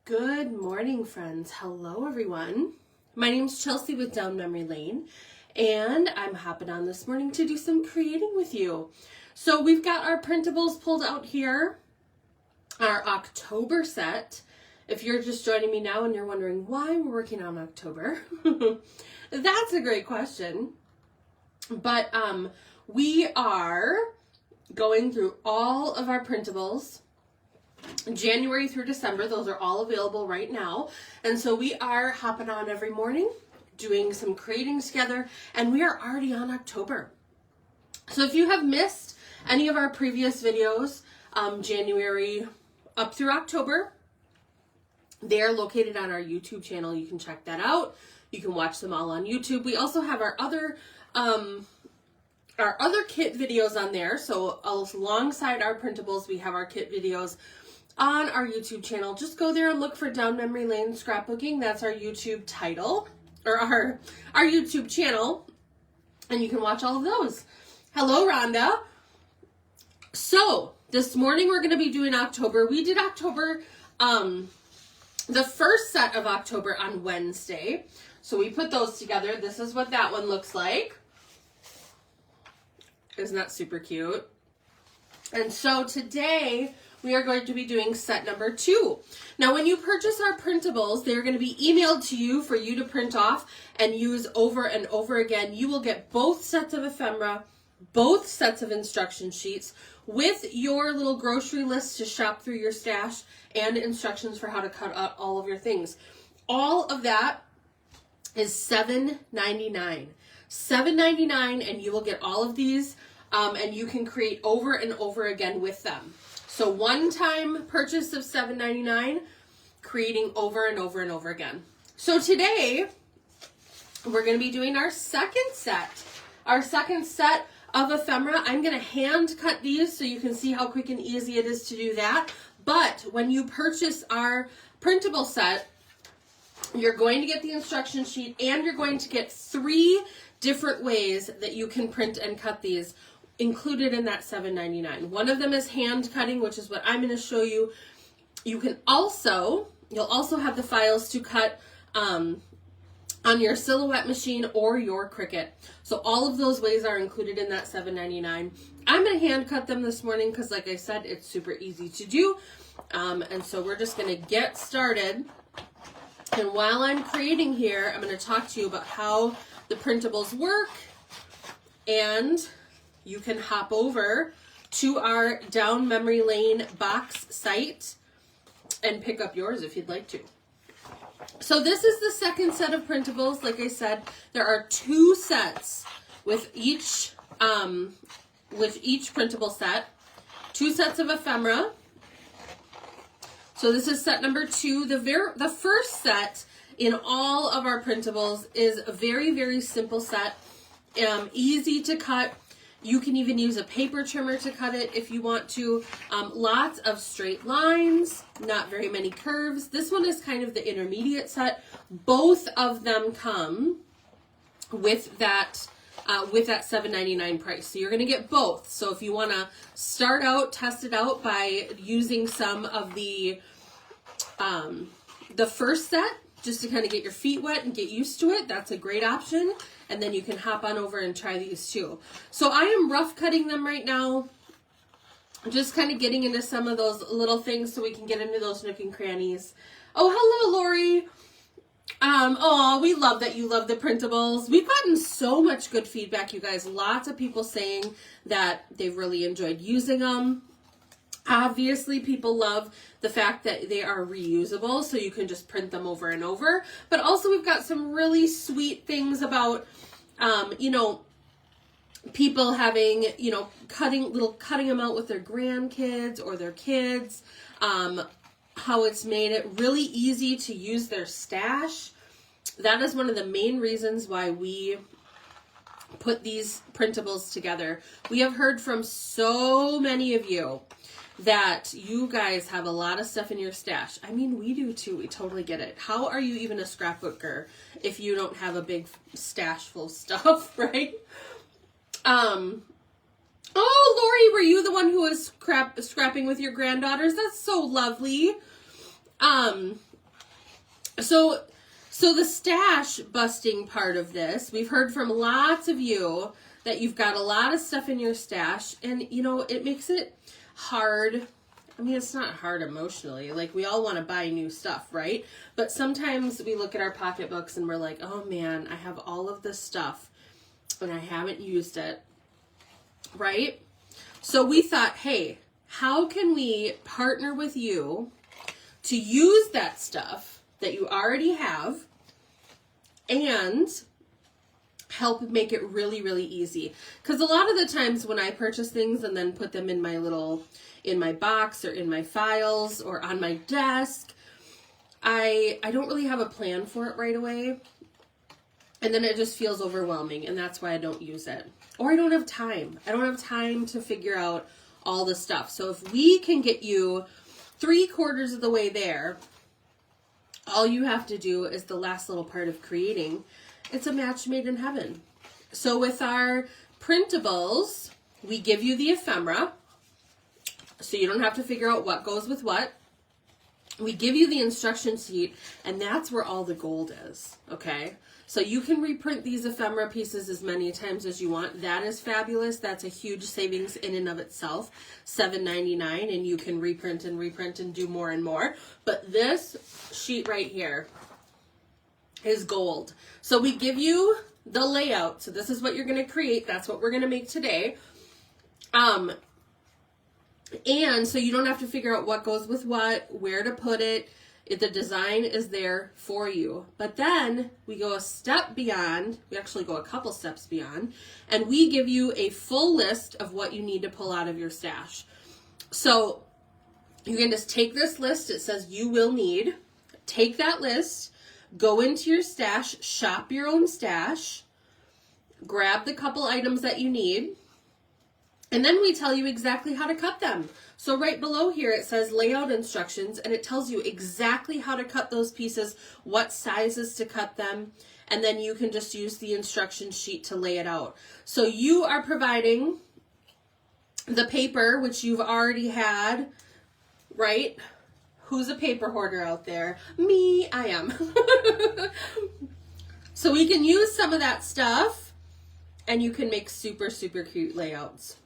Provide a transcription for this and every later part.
Good morning, friends. Hello, everyone. My name's Chelsea with Down Memory Lane, and I'm hopping on this morning to do some creating with you. So we've got our printables pulled out here, our October set. If you're just joining me now and you're wondering why we're working on October, that's a great question. But we are going through all of our printables January through December. Those are all available right now. And so we are hopping on every morning, doing some creating together, and we are already on October. So if you have missed any of our previous videos, January up through October, they're located on our YouTube channel. You can check that out. You can watch them all on YouTube. We also have our other kit videos on there. So alongside our printables, we have our kit videos on our YouTube channel. Just go there and look for Down Memory Lane Scrapbooking. That's our YouTube title, or our YouTube channel, and you can watch all of those. Hello, Rhonda. So this morning we're going to be doing October. We did October, the first set of October on Wednesday. So we put those together. This is what that one looks like. Isn't that super cute? And so today we are going to be doing set number 2. Now, when you purchase our printables, they're going to be emailed to you for you to print off and use over and over again. You will get both sets of ephemera, both sets of instruction sheets with your little grocery list to shop through your stash and instructions for how to cut out all of your things. All of that is $7.99. $7.99, and you will get all of these, and you can create over and over again with them. So one-time purchase of $7.99, creating over and over and over again. So today, we're going to be doing our second set. Our second set of ephemera. I'm going to hand cut these so you can see how quick and easy it is to do that. But when you purchase our printable set, you're going to get the instruction sheet, and you're going to get 3 different ways that you can print and cut these included in that $7.99. One of them is hand cutting, which is what I'm going to show you. You'll also have the files to cut on your Silhouette machine or your Cricut. So all of those ways are included in that $7.99. I'm going to hand cut them this morning because, like I said, it's super easy to do. And so we're just going to get started. And while I'm creating here, I'm going to talk to you about how the printables work, and you can hop over to our Down Memory Lane box site and pick up yours if you'd like to. So this is the second set of printables. Like I said, there are 2 sets with each printable set, 2 sets of ephemera. So this is set number 2. The first set in all of our printables is a very, very simple set, easy to cut. You can even use a paper trimmer to cut it if you want to. Lots of straight lines, not very many curves. This one is kind of the intermediate set. Both of them come with that $7.99 price. So you're going to get both. So if you want to start out, test it out by using some of the first set, just to kind of get your feet wet and get used to it, that's a great option. And then you can hop on over and try these too. So I am rough cutting them right now. Just kind of getting into some of those little things so we can get into those nook and crannies. Oh, hello, Lori. Oh, we love that you love the printables. We've gotten so much good feedback, you guys. Lots of people saying that they've really enjoyed using them. Obviously, people love the fact that they are reusable, so you can just print them over and over. But also, we've got some really sweet things about, people having, cutting them out with their grandkids or their kids. How it's made it really easy to use their stash. That is one of the main reasons why we put these printables together. We have heard from so many of you that you guys have a lot of stuff in your stash. I mean, we do too. We totally get it. How are you even a scrapbooker if you don't have a big stash full of stuff, right? Oh, Lori, were you the one who was scrapping with your granddaughters? That's so lovely. So the stash busting part of this, we've heard from lots of you that you've got a lot of stuff in your stash, and you know, it makes it hard. I mean, it's not hard emotionally. Like, we all want to buy new stuff, right? But sometimes we look at our pocketbooks and we're like, oh man, I have all of this stuff and I haven't used it, right? So we thought, hey, how can we partner with you to use that stuff that you already have and help make it really, really easy? Because a lot of the times when I purchase things and then put them in my box or in my files or on my desk, I don't really have a plan for it right away. And then it just feels overwhelming, and that's why I don't use it. Or I don't have time. I don't have time to figure out all the stuff. So if we can get you 3/4 of the way there, all you have to do is the last little part of creating. It's a match made in heaven. So with our printables, we give you the ephemera, so you don't have to figure out what goes with what. We give you the instruction sheet, and that's where all the gold is, okay? So you can reprint these ephemera pieces as many times as you want. That is fabulous. That's a huge savings in and of itself, $7.99, and you can reprint and do more and more. But this sheet right here is gold. So we give you the layout. So this is what you're going to create. That's what we're going to make today. And so you don't have to figure out what goes with what, where to put it. The design is there for you. But then we go a step beyond. We actually go a couple steps beyond. And we give you a full list of what you need to pull out of your stash. So you can just take this list. It says you will need. Take that list. Go into your stash. Shop your own stash. Grab the couple items that you need. And then we tell you exactly how to cut them. So right below here, it says layout instructions, and it tells you exactly how to cut those pieces, what sizes to cut them, and then you can just use the instruction sheet to lay it out. So you are providing the paper, which you've already had, right? Who's a paper hoarder out there? Me, I am. So we can use some of that stuff, and you can make super, super cute layouts.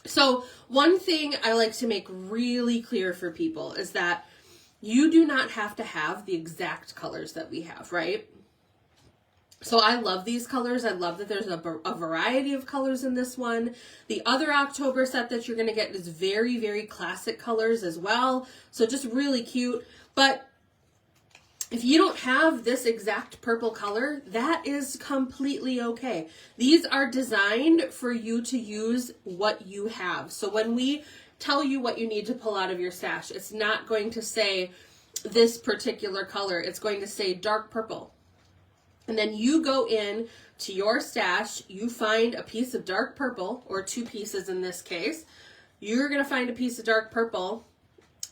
So one thing I like to make really clear for people is that you do not have to have the exact colors that we have, right? So I love these colors. I love that there's a variety of colors in this one. The other October set that you're going to get is very, very classic colors as well. So just really cute. But if you don't have this exact purple color, that is completely okay. These are designed for you to use what you have. So when we tell you what you need to pull out of your stash, it's not going to say this particular color. It's going to say dark purple. And then you go in to your stash, you find a piece of dark purple, or 2 pieces in this case. You're going to find a piece of dark purple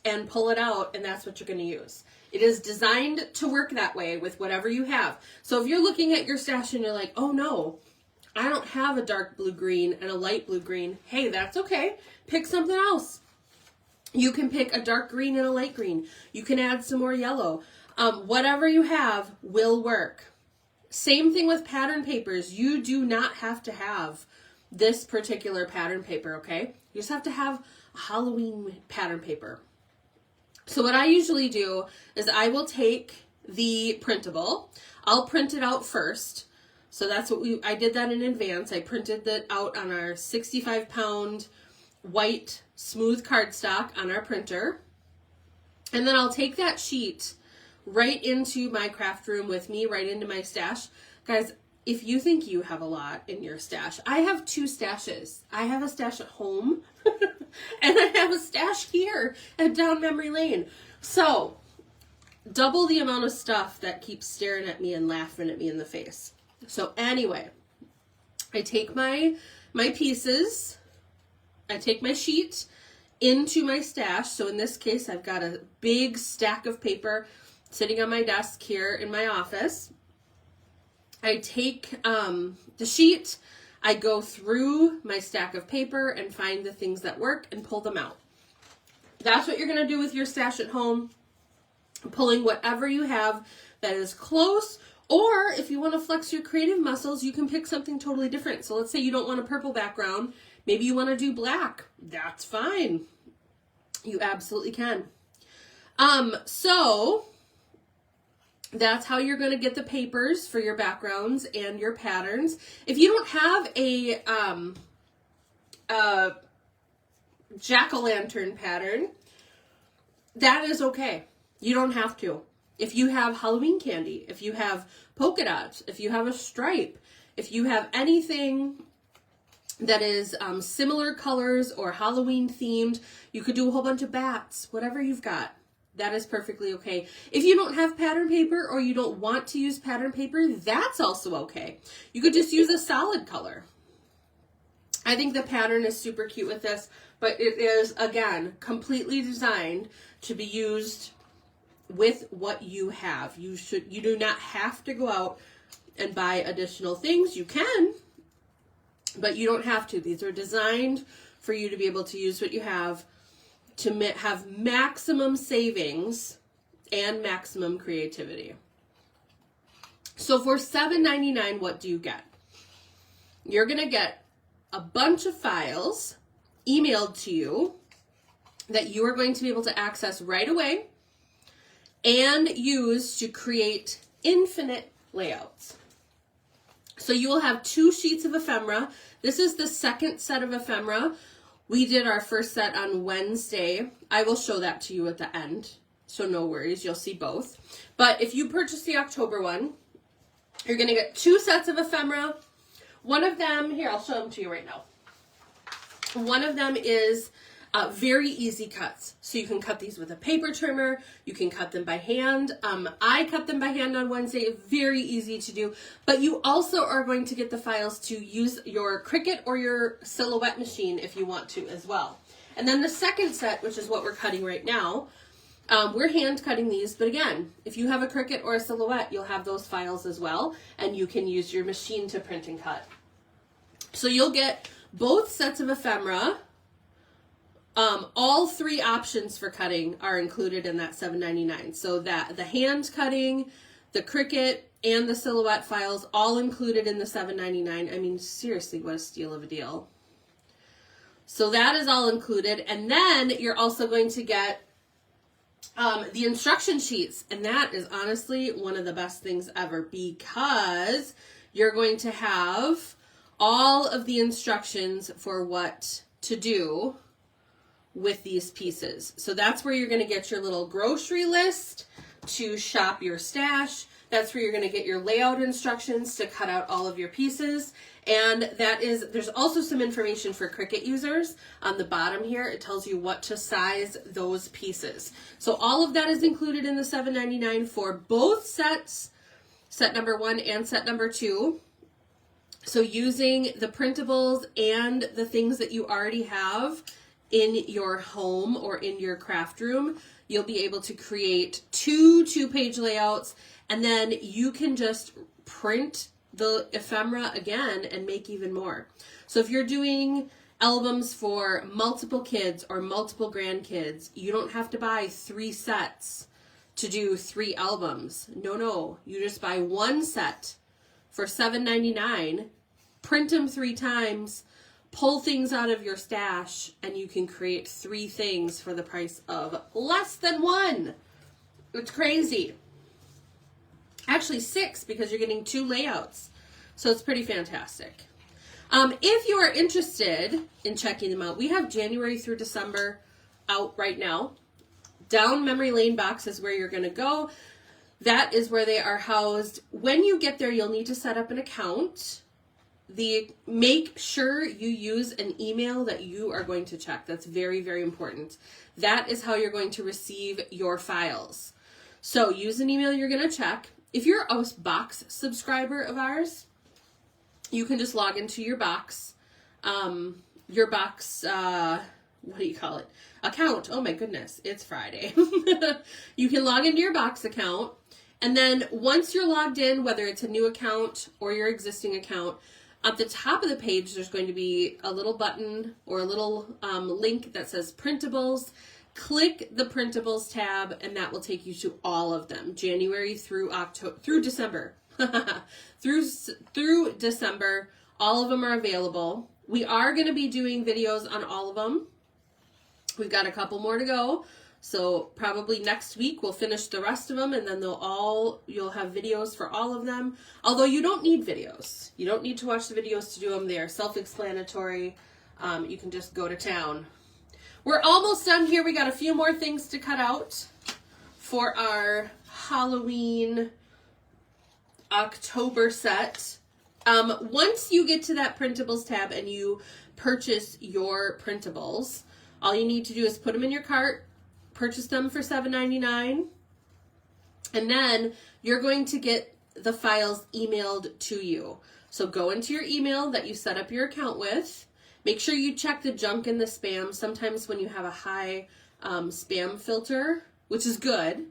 and pull it out, and that's what you're going to use. It is designed to work that way with whatever you have. So if you're looking at your stash and you're like, oh no, I don't have a dark blue green and a light blue green. Hey, that's okay. Pick something else. You can pick a dark green and a light green. You can add some more yellow. Whatever you have will work. Same thing with pattern papers. You do not have to have this particular pattern paper, okay? You just have to have a Halloween pattern paper. So what I usually do is I will take the printable. I'll print it out first. So that's what I did that in advance. I printed that out on our 65-pound white smooth cardstock on our printer. And then I'll take that sheet right into my craft room with me, right into my stash. Guys, if you think you have a lot in your stash, I have 2 stashes. I have a stash at home and I have a stash here at down memory lane. So double the amount of stuff that keeps staring at me and laughing at me in the face. So anyway, I take my pieces, I take my sheet into my stash. So in this case, I've got a big stack of paper sitting on my desk here in my office. I take the sheet, I go through my stack of paper and find the things that work and pull them out. That's what you're going to do with your stash at home. pulling whatever you have that is close, or if you want to flex your creative muscles, you can pick something totally different. So let's say you don't want a purple background, maybe you want to do black. That's fine. You absolutely can. So that's how you're going to get the papers for your backgrounds and your patterns. If you don't have a jack-o'-lantern pattern, that is okay. You don't have to. If you have Halloween candy, if you have polka dots, if you have a stripe, if you have anything that is similar colors or Halloween themed, you could do a whole bunch of bats, whatever you've got. That is perfectly okay. If you don't have pattern paper or you don't want to use pattern paper, that's also okay. You could just use a solid color. I think the pattern is super cute with this, but it is, again, completely designed to be used with what you have. You do not have to go out and buy additional things. You can, but you don't have to. These are designed for you to be able to use what you have to have maximum savings and maximum creativity. So for $7.99, what do you get? You're going to get a bunch of files emailed to you that you are going to be able to access right away and use to create infinite layouts. So you will have 2 sheets of ephemera. This is the second set of ephemera. We did our first set on Wednesday. I will show that to you at the end, so no worries, you'll see both. But if you purchase the October one, you're going to get 2 sets of ephemera. One of them, here, I'll show them to you right now. One of them is very easy cuts. So you can cut these with a paper trimmer. You can cut them by hand. I cut them by hand on Wednesday. Very easy to do. But you also are going to get the files to use your Cricut or your Silhouette machine if you want to as well. And then the second set, which is what we're cutting right now, we're hand cutting these. But again, if you have a Cricut or a Silhouette, you'll have those files as well. And you can use your machine to print and cut. So you'll get both sets of ephemera. All 3 options for cutting are included in that $7.99. So that the hand cutting, the Cricut, and the Silhouette files all included in the $7.99. I mean, seriously, what a steal of a deal. So that is all included. And then you're also going to get the instruction sheets. And that is honestly one of the best things ever, because you're going to have all of the instructions for what to do with these pieces. So that's where you're going to get your little grocery list to shop your stash. That's where you're going to get your layout instructions to cut out all of your pieces. And there's also some information for Cricut users on the bottom here. It tells you what to size those pieces. So all of that is included in the $7.99 for both sets, set number 1 and set number 2. So using the printables and the things that you already have in your home or in your craft room, you'll be able to create 2 2-page layouts, and then you can just print the ephemera again and make even more. So if you're doing albums for multiple kids or multiple grandkids, you don't have to buy 3 sets to do 3 albums. No, you just buy 1 set for $7.99, print them 3 times, pull things out of your stash, and you can create 3 things for the price of less than 1. It's crazy. Actually 6, because you're getting 2 layouts. So it's pretty fantastic. If you are interested in checking them out, we have January through December out right now. Down memory lane box is where you're going to go. That is where they are housed. When you get there, you'll need to set up an account. Make sure you use an email that you are going to check. That's very, very important. That is how you're going to receive your files. So use an email you're going to check. If you're a box subscriber of ours, you can just log into your box, what do you call it? Account. Oh my goodness, it's Friday. You can log into your box account, and then once you're logged in, whether it's a new account or your existing account, at the top of the page, there's going to be a little button or a little link that says Printables. click the Printables tab, and that will take you to all of them, January through December. through December, all of them are available. We are going to be doing videos on all of them. We've got a couple more to go. So probably next week we'll finish the rest of them, and then you'll have videos for all of them. Although you don't need videos. You don't need to watch the videos to do them. They are self-explanatory. You can just go to town. We're almost done here. We got a few more things to cut out for our Halloween October set. Once you get to that Printables tab and you purchase your printables, all you need to do is put them in your cart, purchase them for $7.99, and then you're going to get the files emailed to you. So go into your email that you set up your account with. Make sure you check the junk and the spam. Sometimes when you have a high spam filter, which is good,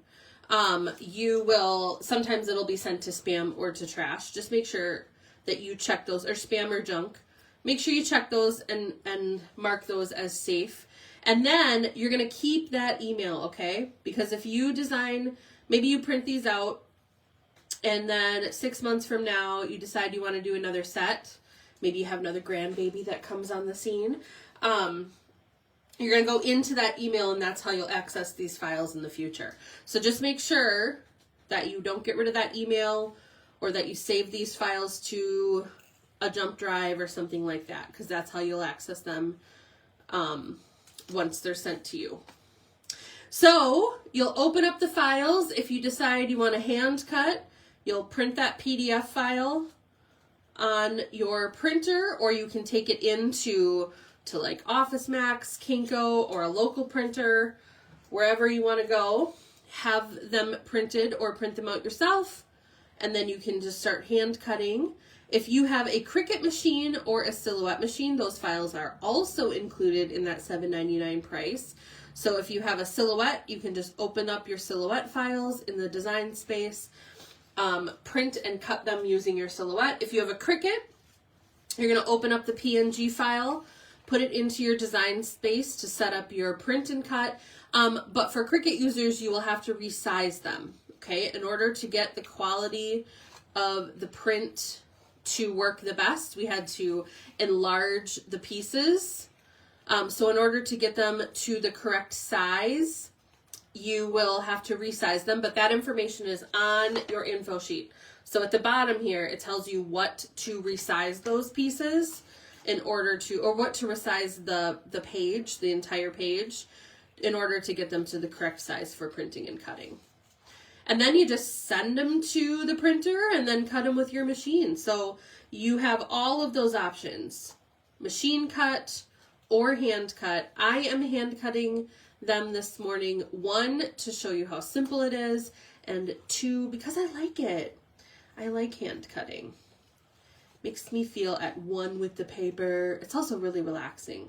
sometimes it'll be sent to spam or to trash. Just make sure that you check those, or spam or junk. Make sure you check those and mark those as safe. And then you're going to keep that email, okay? Because if you design, maybe you print these out, and then 6 months from now, you decide you want to do another set. Maybe you have another grandbaby that comes on the scene. You're going to go into that email, and that's how you'll access these files in the future. So just make sure that you don't get rid of that email, or that you save these files to a jump drive or something like that, because that's how you'll access them once they're sent to you. So you'll open up the files. If you decide you want to hand cut, you'll print that PDF file on your printer, or you can take it into like Office Max, Kinko, or a local printer, wherever you want to go. Have them printed or print them out yourself, and then you can just start hand cutting. If you have a Cricut machine or a Silhouette machine, those files are also included in that $7.99 price. So if you have a Silhouette, you can just open up your Silhouette files in the design space, print and cut them using your Silhouette. If you have a Cricut, you're going to open up the PNG file, put it into your design space to set up your print and cut. But for Cricut users, you will have to resize them, okay? In order to get the quality of the print to work the best, we had to enlarge the pieces. So in order to get them to the correct size, you will have to resize them, but that information is on your info sheet. So at the bottom here, it tells you what to resize those pieces in order to, or what to resize the page, the entire page, in order to get them to the correct size for printing and cutting. And then you just send them to the printer and then cut them with your machine. So you have all of those options, machine cut or hand cut. I am hand cutting them this morning, 1, to show you how simple it is, and 2, because I like it. I like hand cutting. Makes me feel at one with the paper. It's also really relaxing.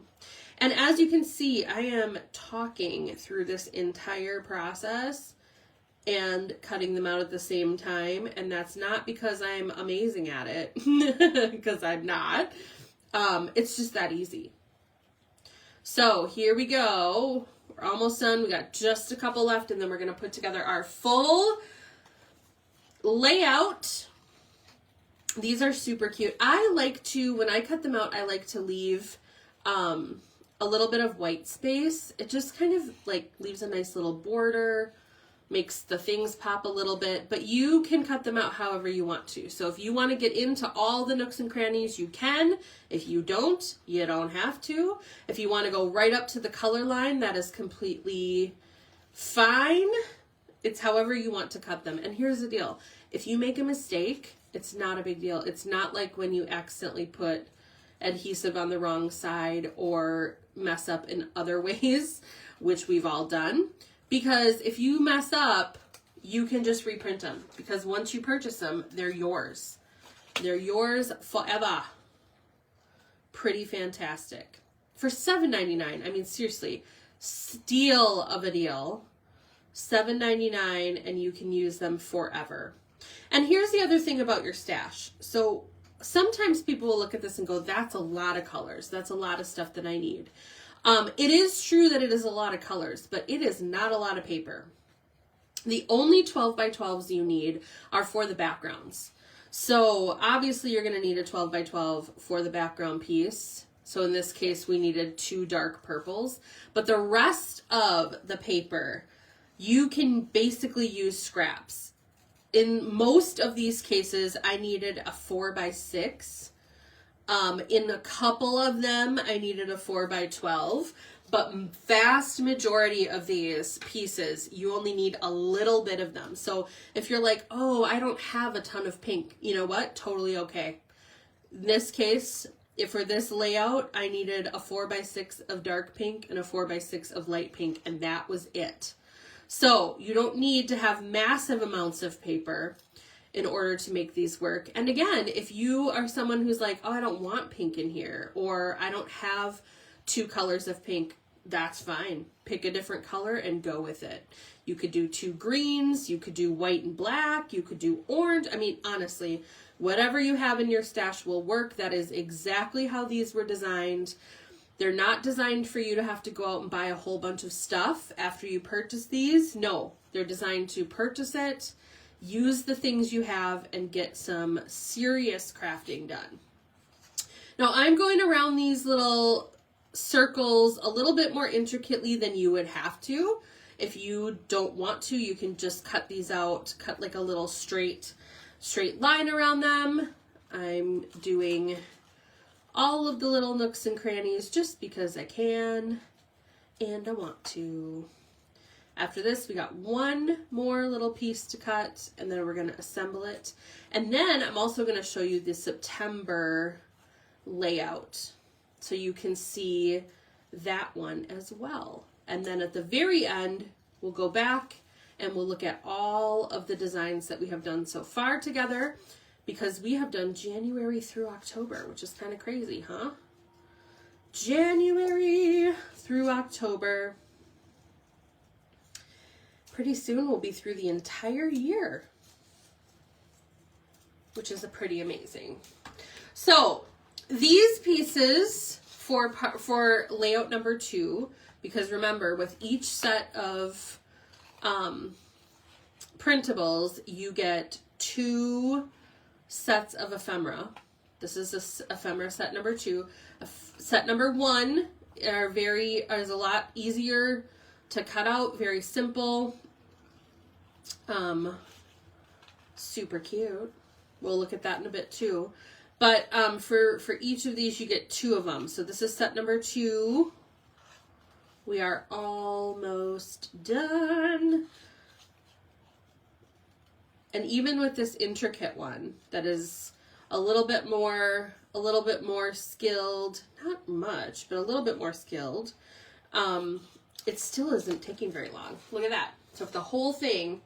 And as you can see, I am talking through this entire process and cutting them out at the same time, and that's not because I'm amazing at it, because I'm not. It's just that easy. So here we go. We're almost done. We got just a couple left, and then we're going to put together our full layout. These are super cute. I like to, when I cut them out, I like to leave a little bit of white space. It just kind of like leaves a nice little border, makes the things pop a little bit, but you can cut them out however you want to. So if you want to get into all the nooks and crannies, you can. If you don't, you don't have to. If you want to go right up to the color line, that is completely fine. It's however you want to cut them. And here's the deal. If you make a mistake, it's not a big deal. It's not like when you accidentally put adhesive on the wrong side or mess up in other ways, which we've all done. Because if you mess up, you can just reprint them. Because once you purchase them, they're yours. They're yours forever. Pretty fantastic. For $7.99, I mean, seriously, steal of a deal. $7.99, and you can use them forever. And here's the other thing about your stash. So sometimes people will look at this and go, that's a lot of colors. That's a lot of stuff that I need. It is true that it is a lot of colors, but it is not a lot of paper. The only 12 by 12s you need are for the backgrounds. So obviously you're going to need a 12 by 12 for the background piece. So in this case, we needed 2 dark purples, but the rest of the paper, you can basically use scraps. In most of these cases, I needed a 4 by 6. In a couple of them, I needed a 4 by 12, but vast majority of these pieces, you only need a little bit of them. So if you're like, oh, I don't have a ton of pink, you know what? Totally okay. In this case, if for this layout, I needed a 4 by 6 of dark pink and a 4 by 6 of light pink, and that was it. So you don't need to have massive amounts of paper in order to make these work. And again, if you are someone who's like, oh, I don't want pink in here, or I don't have 2 colors of pink, that's fine. Pick a different color and go with it. You could do 2 greens, you could do white and black, you could do orange. I mean, honestly, whatever you have in your stash will work. That is exactly how these were designed. They're not designed for you to have to go out and buy a whole bunch of stuff after you purchase these. No, they're designed to purchase it, use the things you have, and get some serious crafting done. Now I'm going around these little circles a little bit more intricately than you would have to. If you don't want to, you can just cut these out, cut like a little straight line around them. I'm doing all of the little nooks and crannies just because I can and I want to. After this, we got one more little piece to cut, and then we're going to assemble it. And then I'm also going to show you the September layout so you can see that one as well. And then at the very end, we'll go back and we'll look at all of the designs that we have done so far together, because we have done January through October, which is kind of crazy, huh? January through October. Pretty soon we'll be through the entire year, which is pretty amazing. So these pieces for layout number 2, because remember, with each set of printables, you get 2 sets of ephemera. This is ephemera set number 2. Set number 1 is a lot easier to cut out, very simple. Super cute. We'll look at that in a bit too. But for each of these, you get 2 of them. So this is set number 2. We are almost done. And even with this intricate one that is a little bit more skilled, not much, but a little bit more skilled, it still isn't taking very long. Look at that. So if the whole thing,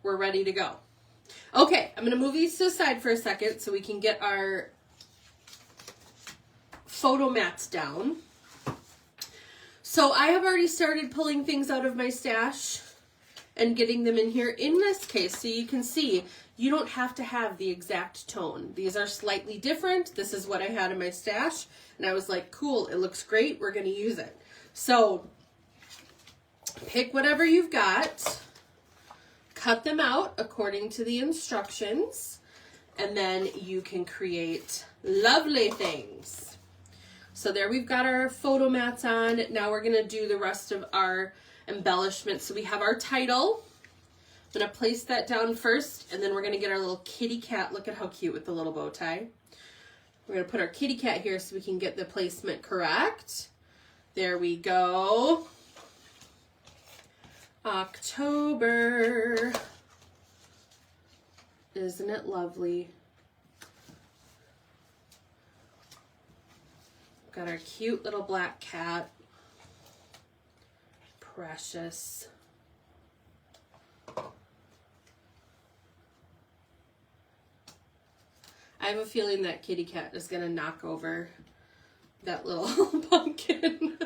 we're ready to go. Okay, I'm going to move these to the side for a second so we can get our photo mats down. So I have already started pulling things out of my stash and getting them in here. In this case, so you can see, you don't have to have the exact tone. These are slightly different. This is what I had in my stash, and I was like, cool, it looks great, we're going to use it. So pick whatever you've got, cut them out according to the instructions, and then you can create lovely things. So there we've got our photo mats on. Now we're going to do the rest of our embellishments. So we have our title. I'm going to place that down first, and then we're going to get our little kitty cat. Look at how cute with the little bow tie. We're going to put our kitty cat here so we can get the placement correct. There we go. October. Isn't it lovely? Got our cute little black cat. Precious. I have a feeling that kitty cat is going to knock over that little pumpkin.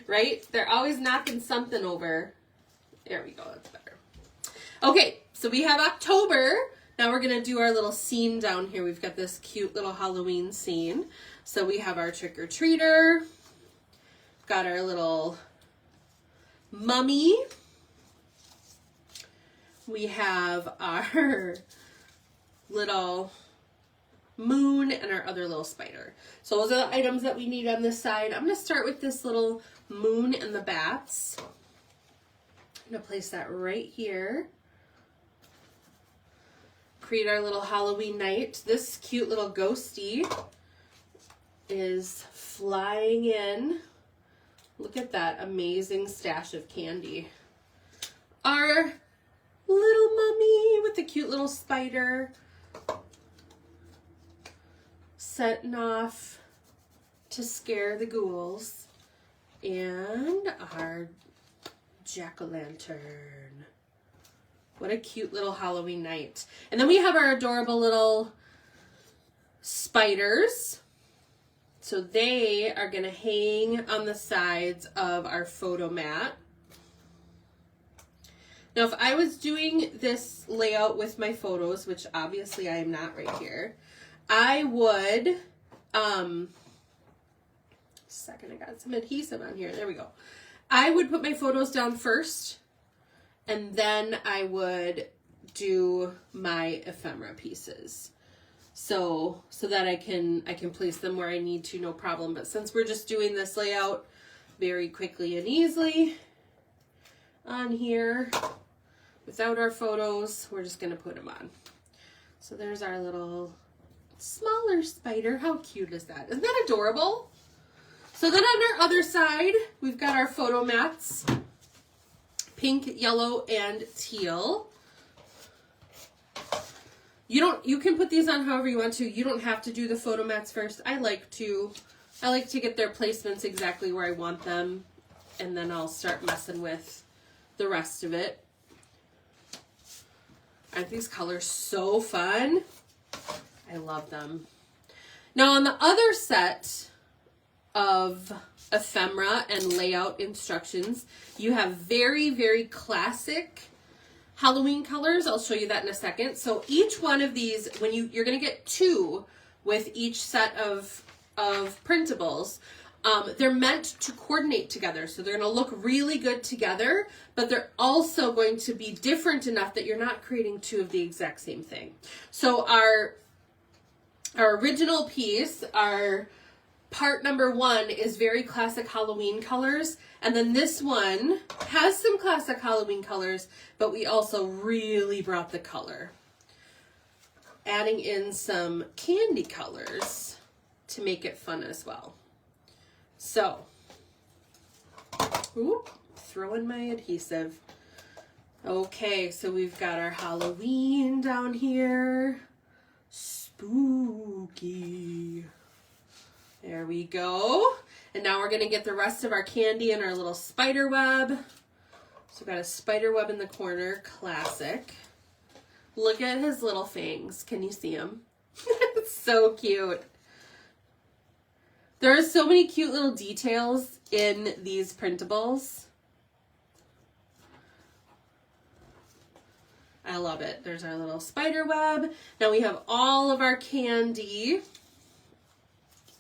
Right? They're always knocking something over. There we go. That's better. Okay, so we have October. Now we're going to do our little scene down here. We've got this cute little Halloween scene. So we have our trick-or-treater. got our little mummy. We have our little moon and our other little spider. So those are the items that we need on this side. I'm going to start with this little moon and the bats. I'm going to place that right here. Create our little Halloween night. This cute little ghosty is flying in. Look at that amazing stash of candy. Our little mummy with the cute little spider setting off to scare the ghouls. And our jack-o'-lantern. What a cute little Halloween night. And then we have our adorable little spiders. So they are going to hang on the sides of our photo mat. Now, if I was doing this layout with my photos, which obviously I am not right here, I would, second, I got some adhesive on here. There we go. I would put my photos down first, and then I would do my ephemera pieces. So that I can place them where I need to, no problem. But since we're just doing this layout very quickly and easily on here without our photos, we're just going to put them on. So there's our little smaller spider. How cute is that? Isn't that adorable? So then on our other side, we've got our photo mats, pink, yellow, and teal. You can put these on however you want to. You don't have to do the photo mats first. I like to get their placements exactly where I want them, and then I'll start messing with the rest of it. Aren't these colors so fun? I love them. Now on the other set of ephemera and layout instructions, you have very, very classic Halloween colors. I'll show you that in a second. So each one of these, when you're going to get 2 with each set of printables, they're meant to coordinate together. So they're going to look really good together, but they're also going to be different enough that you're not creating 2 of the exact same thing. So our original piece, our part number 1 is very classic Halloween colors. And then this one has some classic Halloween colors, but we also really brought the color. Adding in some candy colors to make it fun as well. So, throw in my adhesive. Okay, so we've got our Halloween down here. Spooky. There we go. And now we're going to get the rest of our candy in our little spider web. So we've got a spider web in the corner. Classic. Look at his little fangs. Can you see him? It's so cute. There are so many cute little details in these printables. I love it. There's our little spider web. Now we have all of our candy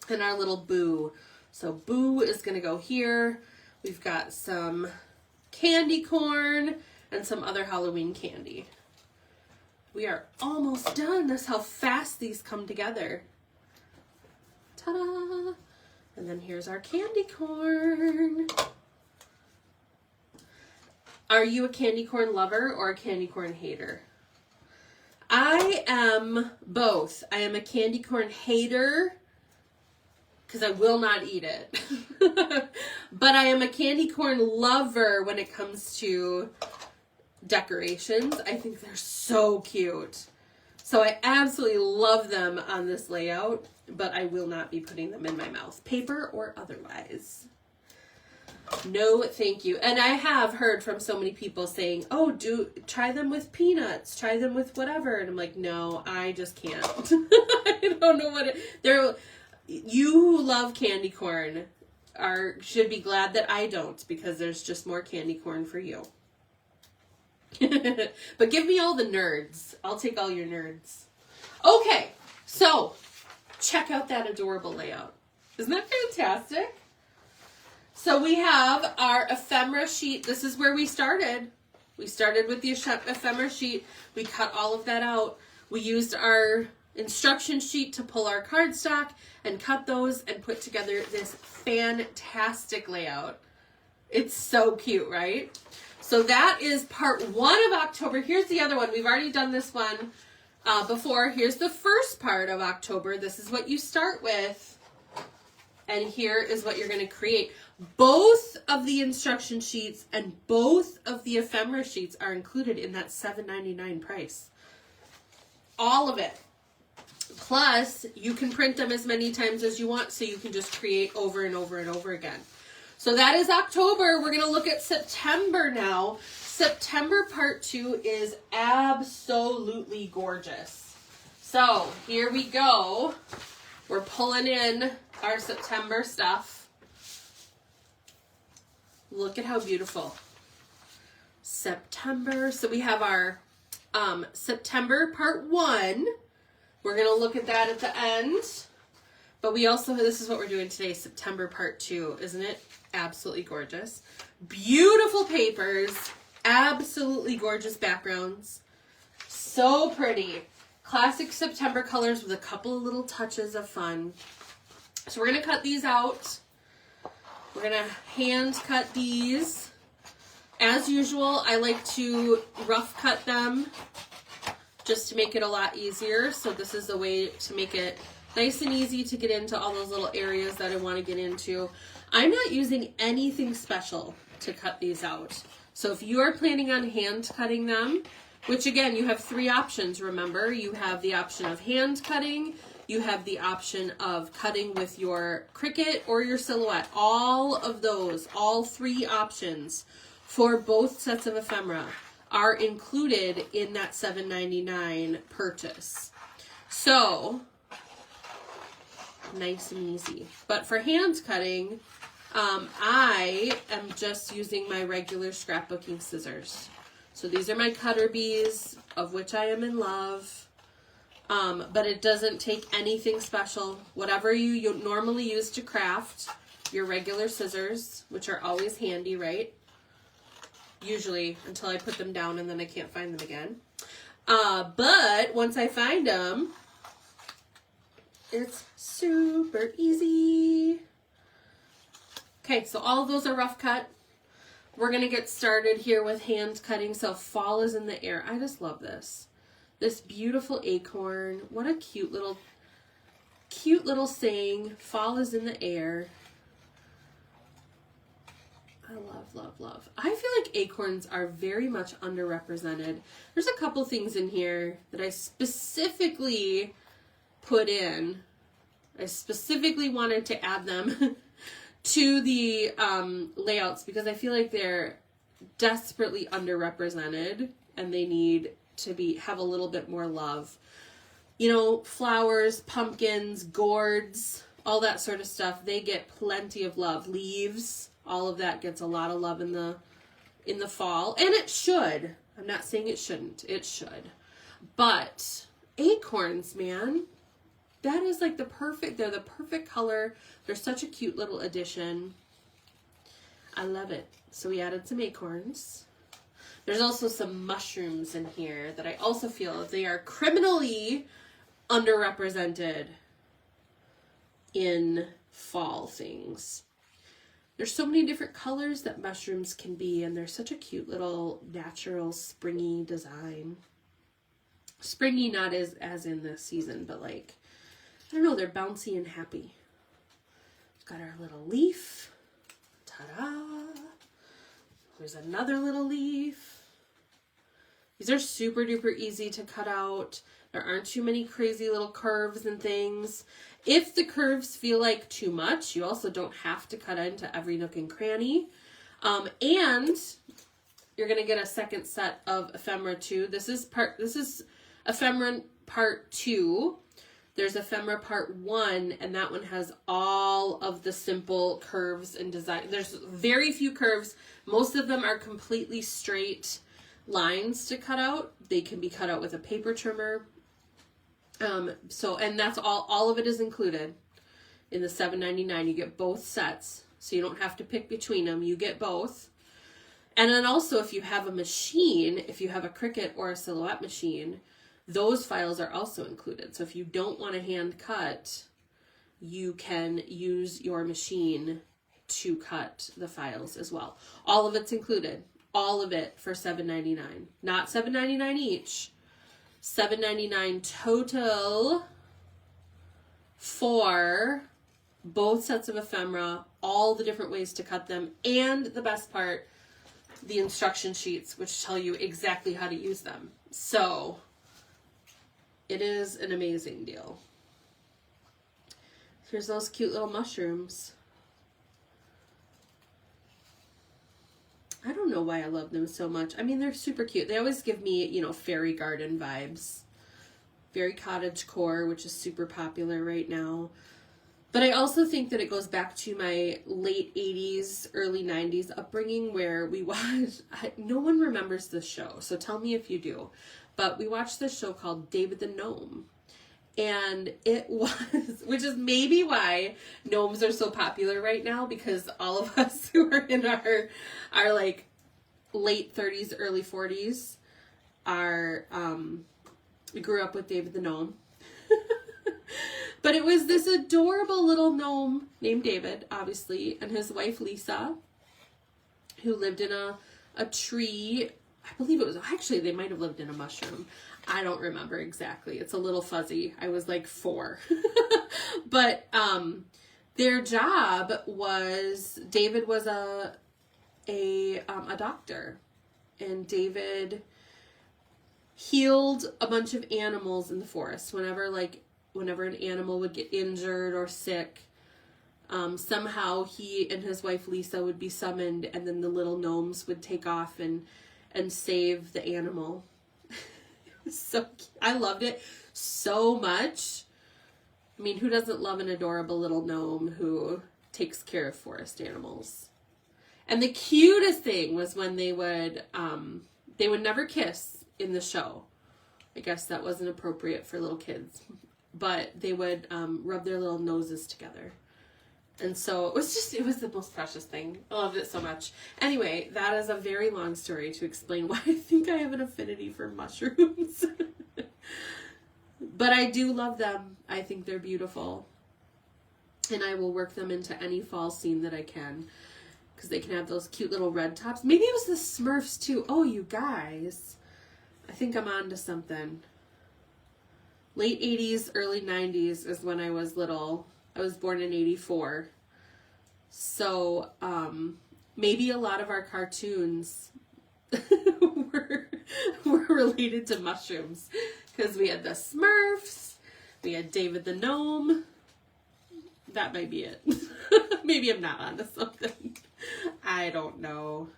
and our little Boo. So Boo is going to go here. We've got some candy corn and some other Halloween candy. We are almost done. That's how fast these come together. Ta-da! And then here's our candy corn. Are you a candy corn lover or a candy corn hater? I am both. I am a candy corn hater because I will not eat it. But I am a candy corn lover when it comes to decorations. I think they're so cute. So I absolutely love them on this layout, but I will not be putting them in my mouth, paper or otherwise. No, thank you. And I have heard from so many people saying, oh, try them with peanuts, try them with whatever. And I'm like, no, I just can't. I don't know what you who love candy corn should be glad that I don't, because there's just more candy corn for you. But give me all the nerds. I'll take all your nerds. Okay, so check out that adorable layout. Isn't that fantastic? So we have our ephemera sheet. This is where we started. We started with the ephemera sheet. We cut all of that out. We used our instruction sheet to pull our cardstock and cut those and put together this fantastic layout. It's so cute, right? So that is part 1 of October. Here's the other one. We've already done this one before. Here's the first part of October. This is what you start with. And here is what you're going to create. Both of the instruction sheets and both of the ephemera sheets are included in that $7.99 price. All of it. Plus, you can print them as many times as you want, so you can just create over and over and over again. So that is October. We're going to look at September now. September part 2 is absolutely gorgeous. So here we go. We're pulling in our September stuff. Look at how beautiful. September. So we have our September part 1. We're going to look at that at the end. But we also, this is what we're doing today, September part 2. Isn't it absolutely gorgeous? Beautiful papers. Absolutely gorgeous backgrounds. So pretty. Classic September colors with a couple of little touches of fun. So we're going to cut these out. We're going to hand cut these. As usual, I like to rough cut them just to make it a lot easier. So this is the way to make it nice and easy to get into all those little areas that I want to get into. I'm not using anything special to cut these out. So if you are planning on hand cutting them, which again, you have 3 options, remember. You have the option of hand cutting, you have the option of cutting with your Cricut or your Silhouette. All of those, all 3 options for both sets of ephemera are included in that $7.99 purchase. So, nice and easy. But for hand cutting, I am just using my regular scrapbooking scissors. So these are my cutter bees, of which I am in love. But it doesn't take anything special. Whatever you normally use to craft, your regular scissors, which are always handy, right? Usually, until I put them down and then I can't find them again. But once I find them, it's super easy. Okay, so all of those are rough cut. We're going to get started here with hand cutting. So fall is in the air. I just love this. This beautiful acorn. What a cute little saying. Fall is in the air. I love, love, love. I feel like acorns are very much underrepresented. There's a couple things in here that I specifically put in. I specifically wanted to add them to the layouts because I feel like they're desperately underrepresented and they need to have a little bit more love. You know, flowers, pumpkins, gourds, all that sort of stuff, they get plenty of love. Leaves, all of that gets a lot of love in the fall, and it should. I'm not saying it shouldn't. It should. But acorns, man, that is like they're the perfect color. They're such a cute little addition. I love it. So we added some acorns. There's also some mushrooms in here that I also feel they are criminally underrepresented in fall things. There's so many different colors that mushrooms can be, and they're such a cute little natural springy design. Springy not as in this season, but like, I don't know, they're bouncy and happy. Got our little leaf. Ta-da! There's another little leaf. These are super duper easy to cut out. There aren't too many crazy little curves and things. If the curves feel like too much, you also don't have to cut into every nook and cranny. And you're gonna get a second set of ephemera too. This is ephemera part 2. There's ephemera part 1, and that one has all of the simple curves and design. There's very few curves. Most of them are completely straight lines to cut out. They can be cut out with a paper trimmer. And that's all of it is included in the $7.99. You get both sets So you don't have to pick between them. You get both. And then also if you have a machine, if you have a Cricut or a Silhouette machine, those files are also included. So if you don't want to hand cut, you can use your machine to cut the files as well. All of it's included. All of it for $7.99. Not $7.99 each. $7.99 total for both sets of ephemera, all the different ways to cut them, and the best part, the instruction sheets, which tell you exactly how to use them. So it is an amazing deal. Here's those cute little mushrooms. I don't know why I love them so much. I mean, they're super cute. They always give me, you know, fairy garden vibes. Very cottagecore, which is super popular right now. But I also think that it goes back to my late 80s, early 90s upbringing where we watched, no one remembers this show, so tell me if you do. But we watched this show called David the Gnome. And it was, which is maybe why gnomes are so popular right now, because all of us who are in our like late 30s, early 40s we grew up with David the Gnome. But it was this adorable little gnome named David, obviously, and his wife Lisa, who lived in a tree. I believe it was, actually they might have lived in a mushroom. I don't remember exactly. It's a little fuzzy. I was like 4. But their job was, David was a doctor, and David healed a bunch of animals in the forest. Whenever an animal would get injured or sick, somehow he and his wife Lisa would be summoned, and then the little gnomes would take off and save the animal. So I loved it so much. I mean, who doesn't love an adorable little gnome who takes care of forest animals? And the cutest thing was when they would never kiss in the show. I guess that wasn't appropriate for little kids, but they would rub their little noses together. And so it was the most precious thing. I loved it so much. Anyway, that is a very long story to explain why I think I have an affinity for mushrooms. But I do love them. I think they're beautiful. And I will work them into any fall scene that I can, because they can have those cute little red tops. Maybe it was the Smurfs too. Oh, you guys. I think I'm on to something. Late 80s, early 90s is when I was little. I was born in 84. So, maybe a lot of our cartoons were related to mushrooms. Because we had the Smurfs, we had David the Gnome. That might be it. Maybe I'm not onto something. I don't know.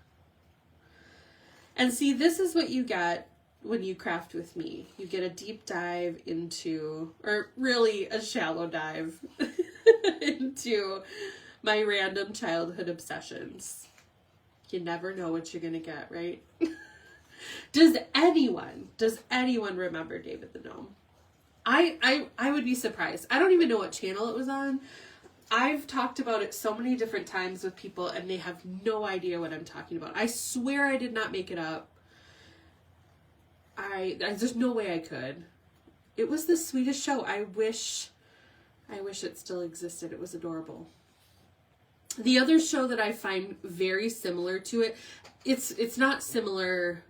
And see, this is what you get when you craft with me. You get a deep dive into, or really a shallow dive into my random childhood obsessions. You never know what you're gonna get, right? Does anyone remember David the Gnome? I would be surprised. I don't even know what channel it was on. I've talked about it so many different times with people and they have no idea what I'm talking about. I swear I did not make it up. There's no way I could. It was the sweetest show. I wish it still existed. It was adorable. The other show that I find very similar to it, it's not similar,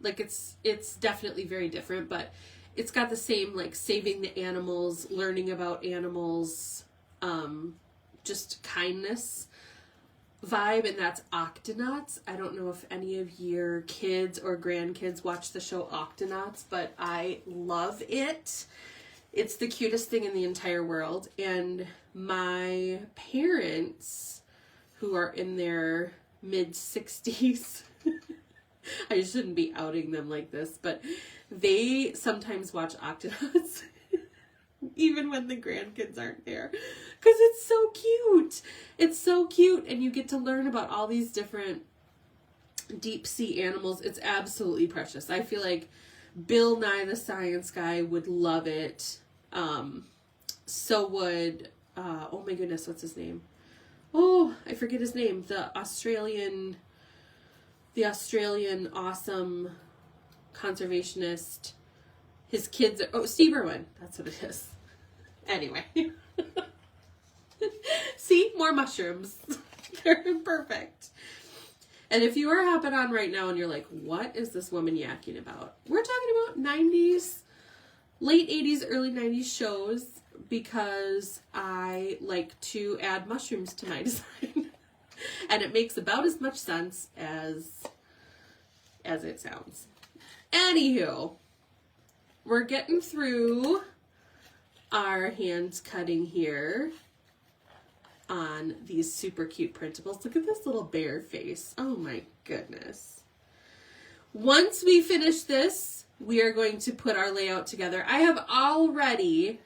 like it's definitely very different, but it's got the same, like, saving the animals, learning about animals, just kindness vibe, and that's Octonauts. I don't know if any of your kids or grandkids watch the show Octonauts, but I love it. It's the cutest thing in the entire world. And my parents, who are in their mid-60s, I shouldn't be outing them like this, but they sometimes watch Octonauts even when the grandkids aren't there, because it's so cute. It's so cute, and you get to learn about all these different deep sea animals. It's absolutely precious. I feel like Bill Nye the Science Guy would love it. So would, oh my goodness, what's his name? oh, I forget his name, the Australian awesome conservationist. His kids are, oh, Steve Irwin, that's what it is. Anyway. See, more mushrooms. They're perfect. And if you are hopping on right now and you're like, what is this woman yakking about? We're talking about 90s, late 80s, early 90s shows because I like to add mushrooms to my design. And it makes about as much sense as it sounds. Anywho, we're getting through our hand cutting here on these super cute printables. Look at this little bear face. Oh my goodness. Once we finish this, we are going to put our layout together. I have already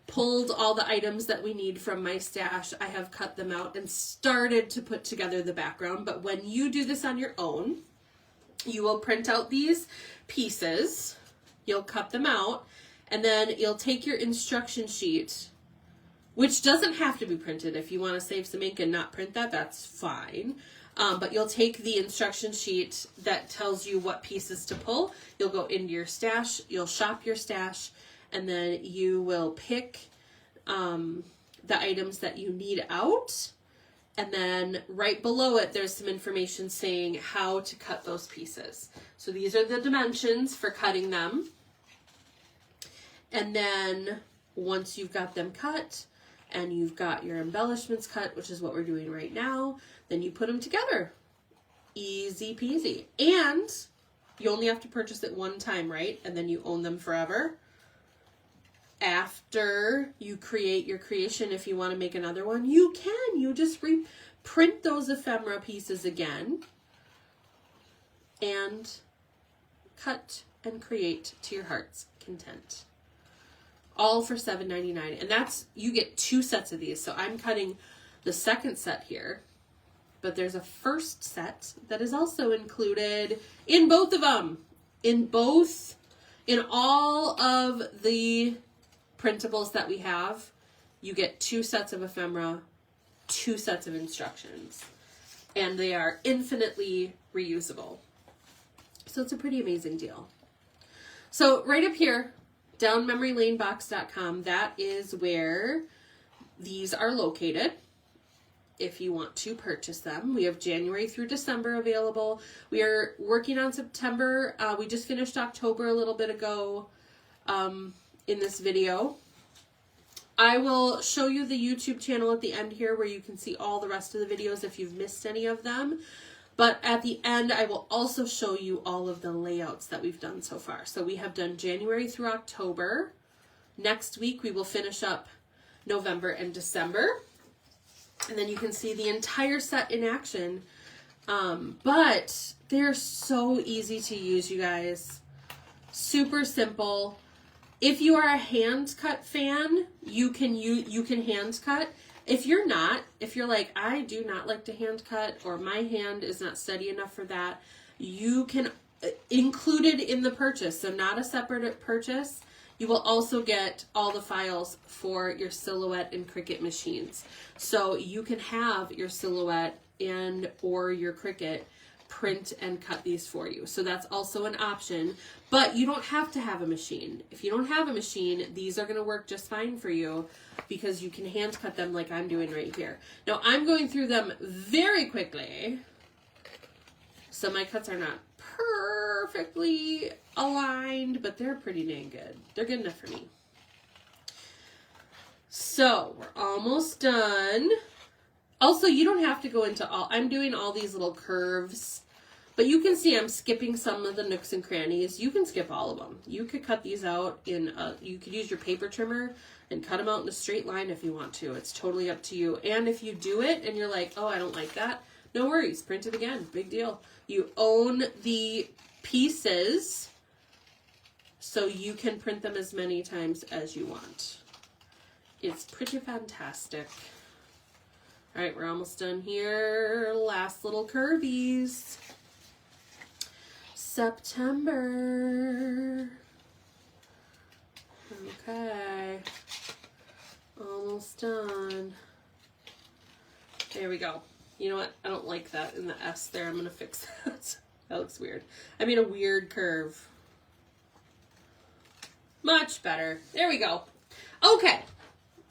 pulled all the items that we need from my stash. I have cut them out and started to put together the background. But when you do this on your own, you will print out these pieces, you'll cut them out, and then you'll take your instruction sheet, which doesn't have to be printed. If you want to save some ink and not print that, that's fine. But you'll take the instruction sheet that tells you what pieces to pull. You'll go into your stash, you'll shop your stash, and then you will pick the items that you need out. And then right below it, there's some information saying how to cut those pieces. So these are the dimensions for cutting them. And then once you've got them cut and you've got your embellishments cut, which is what we're doing right now, then you put them together. Easy peasy. And you only have to purchase it one time, right? And then you own them forever. After you create your creation, if you want to make another one, you can. You just reprint those ephemera pieces again and cut and create to your heart's content. All for $7.99. And that's, you get 2 sets of these. So I'm cutting the second set here, but there's a first set that is also included in both of them. In all of the printables that we have, you get 2 sets of ephemera, 2 sets of instructions, and they are infinitely reusable. So it's a pretty amazing deal. So right up here, downmemorylanebox.com, that is where these are located if you want to purchase them. We have January through December available. We are working on September. We just finished October a little bit ago in this video. I will show you the YouTube channel at the end here where you can see all the rest of the videos if you've missed any of them. But at the end, I will also show you all of the layouts that we've done so far. So we have done January through October. Next week, we will finish up November and December. And then you can see the entire set in action. But they're so easy to use, you guys. Super simple. If you are a hand cut fan, you can hand cut. If you're not, if you're like, I do not like to hand cut, or my hand is not steady enough for that, you can include it in the purchase. So not a separate purchase. You will also get all the files for your Silhouette and Cricut machines. So you can have your Silhouette and or your Cricut print and cut these for you. So that's also an option, but you don't have to have a machine. If you don't have a machine, these are going to work just fine for you because you can hand cut them like I'm doing right here. Now I'm going through them very quickly, so my cuts are not perfectly aligned, but they're pretty dang good. They're good enough for me. So we're almost done. Also, you don't have to go into all, I'm doing all these little curves, but you can see I'm skipping some of the nooks and crannies. You can skip all of them. You could cut these out you could use your paper trimmer and cut them out in a straight line if you want to. It's totally up to you. And if you do it and you're like, oh, I don't like that, no worries, print it again, big deal. You own the pieces, so you can print them as many times as you want. It's pretty fantastic. All right, we're almost done here. Last little curvies. September. Okay. Almost done. There we go. You know what? I don't like that in the S there. I'm going to fix that. That looks weird. I made a weird curve. Much better. There we go. Okay.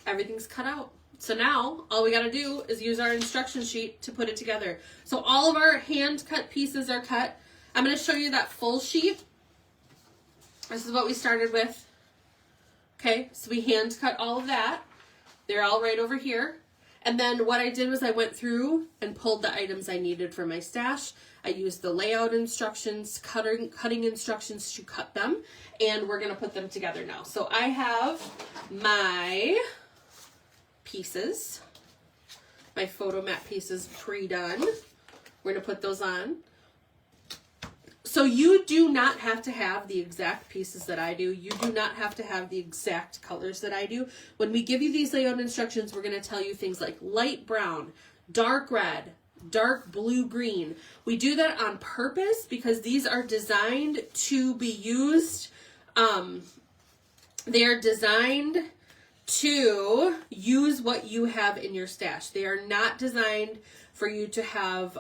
Everything's cut out. So now all we got to do is use our instruction sheet to put it together. So all of our hand cut pieces are cut. I'm going to show you that full sheet. This is what we started with. Okay, so we hand cut all of that. They're all right over here. And then what I did was I went through and pulled the items I needed for my stash. I used the layout instructions, cutting instructions to cut them, and we're going to put them together now. So I have my pieces, my photo mat pieces pre-done. We're going to put those on. So you do not have to have the exact pieces that I do. You do not have to have the exact colors that I do. When we give you these layout instructions, we're going to tell you things like light brown, dark red, dark blue, green. We do that on purpose because these are designed to be used. They are designed to use what you have in your stash. They are not designed for you to have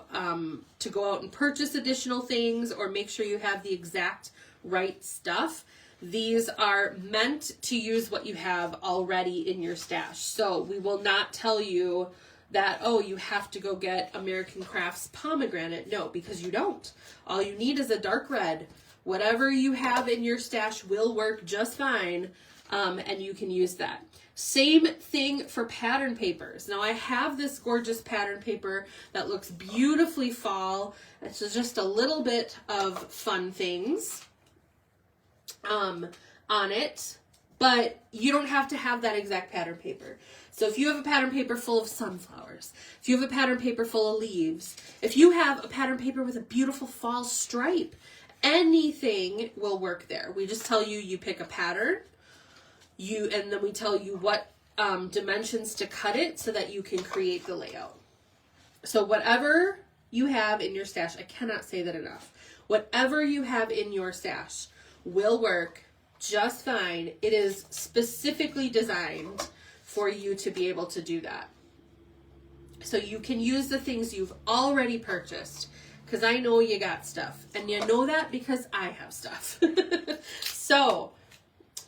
to go out and purchase additional things or make sure you have the exact right stuff. These are meant to use what you have already in your stash. So we will not tell you that, oh, you have to go get American Crafts pomegranate. No, because you don't. All you need is a dark red. Whatever you have in your stash will work just fine, and you can use that. Same thing for pattern papers. Now I have this gorgeous pattern paper that looks beautifully fall. It's just a little bit of fun things on it, but you don't have to have that exact pattern paper. So if you have a pattern paper full of sunflowers, if you have a pattern paper full of leaves, if you have a pattern paper with a beautiful fall stripe, anything will work there. We just tell you, you pick a pattern, and then we tell you what dimensions to cut it so that you can create the layout. So whatever you have in your stash, I cannot say that enough. Whatever you have in your stash will work just fine. It is specifically designed for you to be able to do that. So you can use the things you've already purchased, because I know you got stuff, and you know that because I have stuff. So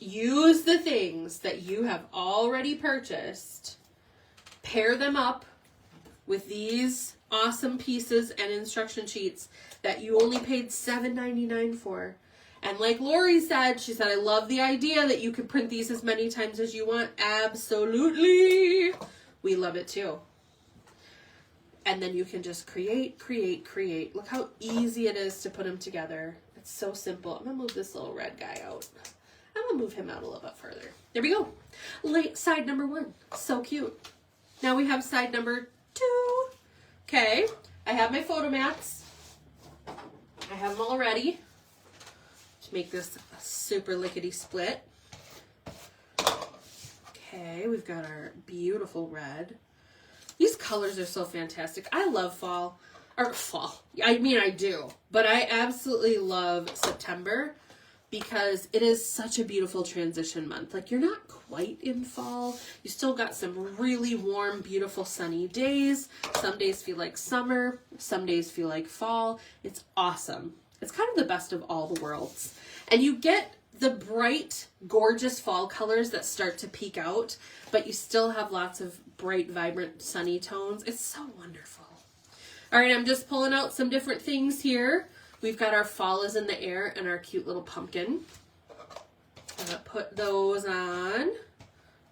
use the things that you have already purchased, pair them up with these awesome pieces and instruction sheets that you only paid $7.99 for. And like Lori said, she said, I love the idea that you can print these as many times as you want. Absolutely. We love it too. And then you can just create. Look how easy it is to put them together. It's so simple. I'm going to move this little red guy out. I'm going to move him out a little bit further. There we go. Side number 1. So cute. Now we have side number 2. Okay. I have my photo mats. I have them all ready to make this a super lickety split. Okay. We've got our beautiful red. These colors are so fantastic. I love fall. I mean, I do. But I absolutely love September because it is such a beautiful transition month. Like, you're not quite in fall. You still got some really warm, beautiful, sunny days. Some days feel like summer. Some days feel like fall. It's awesome. It's kind of the best of all the worlds. And you get the bright, gorgeous fall colors that start to peek out, but you still have lots of bright, vibrant, sunny tones. It's so wonderful. All right, I'm just pulling out some different things here. We've got our fall is in the air and our cute little pumpkin. I'm gonna put those on.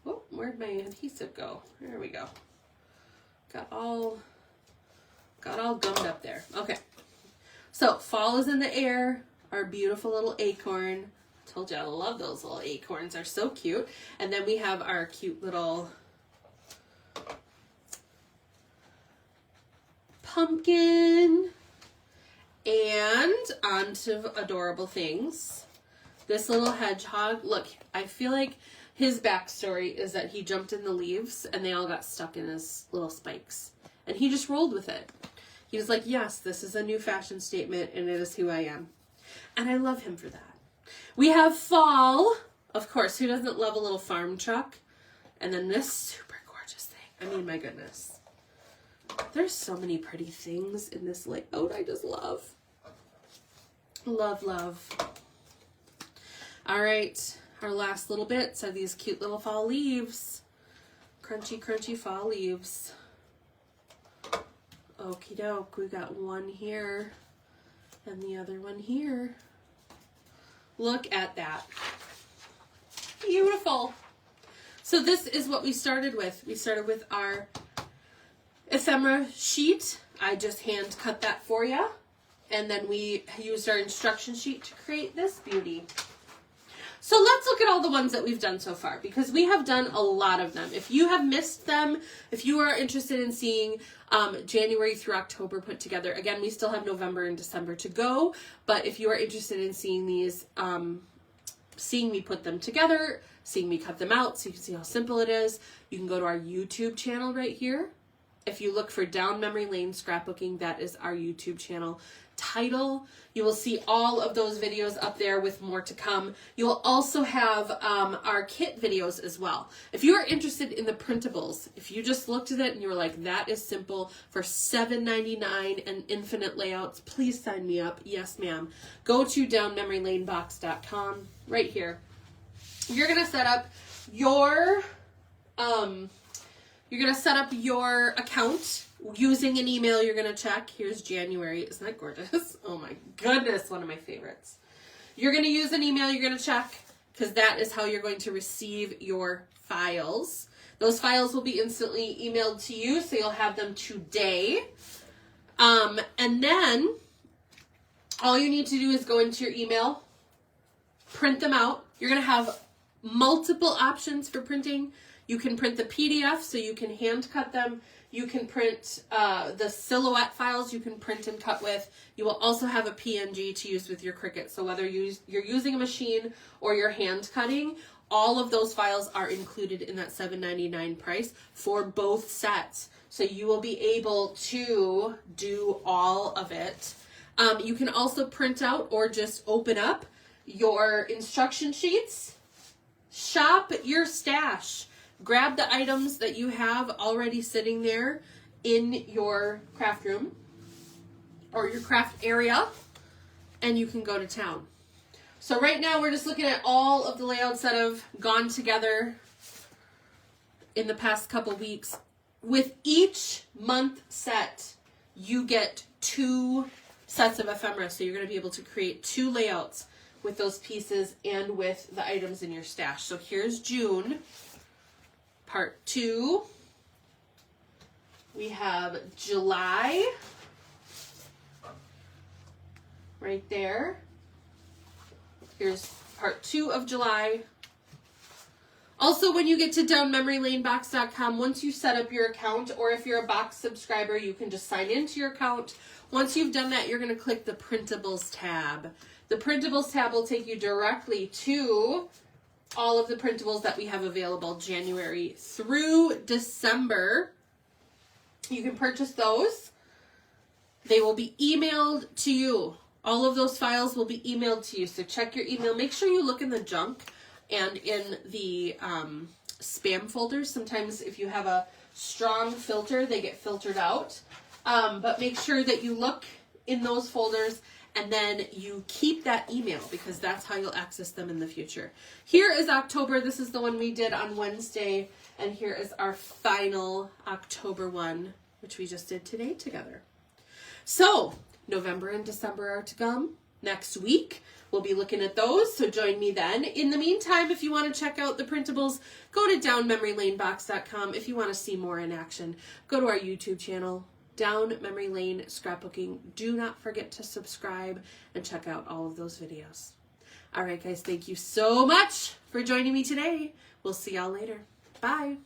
Oh, where'd my adhesive go? There we go. Got all gummed up there. Okay. So fall is in the air. Our beautiful little acorn. Told you I love those little acorns. They're so cute. And then we have our cute little pumpkin. And onto adorable things. This little hedgehog. Look, I feel like his backstory is that he jumped in the leaves and they all got stuck in his little spikes. And he just rolled with it. He was like, yes, this is a new fashion statement and it is who I am. And I love him for that. We have fall. Of course, who doesn't love a little farm truck? And then this super gorgeous thing. I mean, my goodness. There's so many pretty things in this layout I just love. Love, love. All right, our last little bits are these cute little fall leaves. Crunchy, crunchy fall leaves. Okie doke, we got one here and the other one here. Look at that. Beautiful. So this is what we started with. We started with our ephemera sheet. I just hand cut that for you. And then we used our instruction sheet to create this beauty. So let's look at all the ones that we've done so far, because we have done a lot of them. If you have missed them, if you are interested in seeing January through October put together, again, we still have November and December to go, but if you are interested in seeing these, seeing me put them together, seeing me cut them out so you can see how simple it is, you can go to our YouTube channel right here. If you look for Down Memory Lane Scrapbooking, that is our YouTube channel title. You will see all of those videos up there with more to come. You will also have our kit videos as well. If you are interested in the printables, if you just looked at it and you were like, that is simple for $7.99 and infinite layouts, please sign me up. Yes, ma'am. Go to downmemorylanebox.com right here. You're going to set up your account using an email you're going to check. Here's January. Isn't that gorgeous? Oh my goodness, one of my favorites. You're going to use an email you're going to check because that is how you're going to receive your files. Those files will be instantly emailed to you, so you'll have them today. And then all you need to do is go into your email, print them out. You're going to have multiple options for printing. You can print the PDF, so you can hand cut them. You can print the silhouette files you can print and cut with. You will also have a PNG to use with your Cricut. So whether you're using a machine or you're hand cutting, all of those files are included in that $7.99 price for both sets. So you will be able to do all of it. You can also print out or just open up your instruction sheets. Shop your stash. Grab the items that you have already sitting there in your craft room or your craft area, and you can go to town. So right now we're just looking at all of the layouts that have gone together in the past couple weeks. With each month set, you get 2 sets of ephemera, so you're going to be able to create 2 layouts with those pieces and with the items in your stash. So here's June. Part 2, we have July, right there. Here's part 2 of July. Also, when you get to downmemorylanebox.com, once you set up your account, or if you're a box subscriber, you can just sign into your account. Once you've done that, you're going to click the Printables tab. The Printables tab will take you directly to all of the printables that we have available January through December. You can purchase those. They will be emailed to you. All of those files will be emailed to you. So check your email. Make sure you look in the junk and in the spam folders. Sometimes if you have a strong filter, they get filtered out. But make sure that you look in those folders and then you keep that email because that's how you'll access them in the future. Here is October. This is the one we did on Wednesday. And here is our final October one, which we just did today together. So November and December are to come. Next week, we'll be looking at those. So join me then. In the meantime, if you want to check out the printables, go to downmemorylanebox.com. If you want to see more in action, go to our YouTube channel, Down Memory Lane Scrapbooking. Do not forget to subscribe and check out all of those videos. All right, guys, thank you so much for joining me today. We'll see y'all later. Bye.